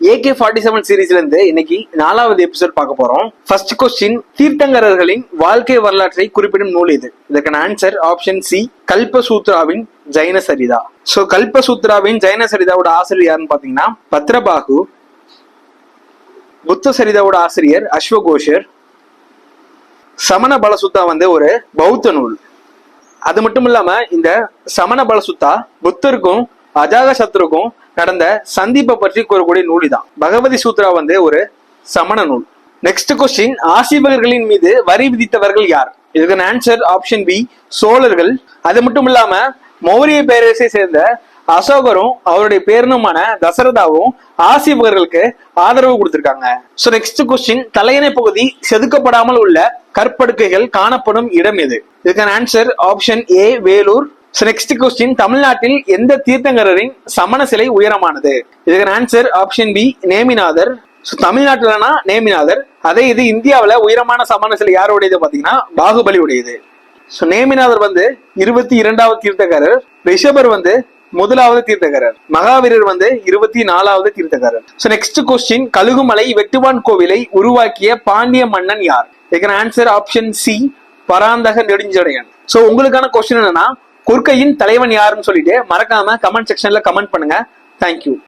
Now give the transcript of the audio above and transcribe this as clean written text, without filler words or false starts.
AK-47 சீரீஸ்ல இருந்து இன்னைக்கு 4வது எபிசோட் பார்க்க போறோம். ஃபர்ஸ்ட் கொஸ்டின், தீர்த்தங்கரர்களின் வாழ்க்கை வரலாற்றை குறிப்பிடும் நூல் இது. இதற்கான ஆன்சர் ஆப்ஷன் சி, கல்பசூத்ராவின் ஜைன சரிதா. சோ கல்பசூத்ராவின் ஜைன சரிதாவோட ஆசிரியர் யாருன்னு பாத்தீங்கன்னா பத்ரபாகு. புத்த சரிதாவோட ஆசிரியர் அஸ்வகோஷர். சமண பலசுத்தா ஒரு பௌத்த நூல். அது மட்டும் இல்லாம இந்த சமண பலசுத்தா புத்தருக்கும் அஜாத சத்ருக்கும் நடந்த சந்திப்பை பற்றி கூறக்கூடிய நூல் தான். பகவதி சூத்ரா ஒரு சமண நூல். நெக்ஸ்ட் கொஸ்டின், ஆசிவகர்களின் மீது வரி விதித்தவர்கள் யார்? இதுக்கான ஆன்சர் ஆப்ஷன் பி, சோழர்கள். அது மட்டும் இல்லாம மௌரிய பேரரசை சேர்ந்த அசோகரும் அவருடைய பேரனுமான தசரதாவும் ஆசிவகர்களுக்கு ஆதரவு கொடுத்திருக்காங்க. சோ நெக்ஸ்ட் கொஸ்டின், தலையணை பகுதி செதுக்கப்படாமல் உள்ள கற்படுக்கைகள் காணப்படும் இடம் எது? இதுக்கான answer option A, Vellore. Next question, தமிழ்நாட்டில் எந்த தீர்த்தங்கரின் சமண சிலை உயரமானது? இதுக்கான ஆன்சர் ஆப்ஷன் பி, நேமிநாதர். தமிழ்நாட்டுலனா நேமிநாதர். அதே இது இந்தியாவில உயரமான சமண சிலை யாருடையது பாத்தீங்கன்னா பாகுபலி உடையது. நேமிநாதர் 22வது தீர்த்தகரர். ரிஷபர் 1வது தீர்த்தகரர். மகாவீரர் 24வது தீர்த்தகரர். நெக்ஸ்ட் கொஸ்டின், கழுகுமலை வெட்டுவான் கோவிலை உருவாக்கிய பாண்டிய மன்னன் யார்? இதுக்கான answer option C, Parantaka Nedunjadaiyan. So உங்களுக்கான கொஸ்டின் என்னன்னா, குர்க்கையின் தலைவன் யாருன்னு சொல்லிட்டு மறக்காம கமெண்ட் செக்ஷன்ல கமெண்ட் பண்ணுங்க. தேங்க்யூ.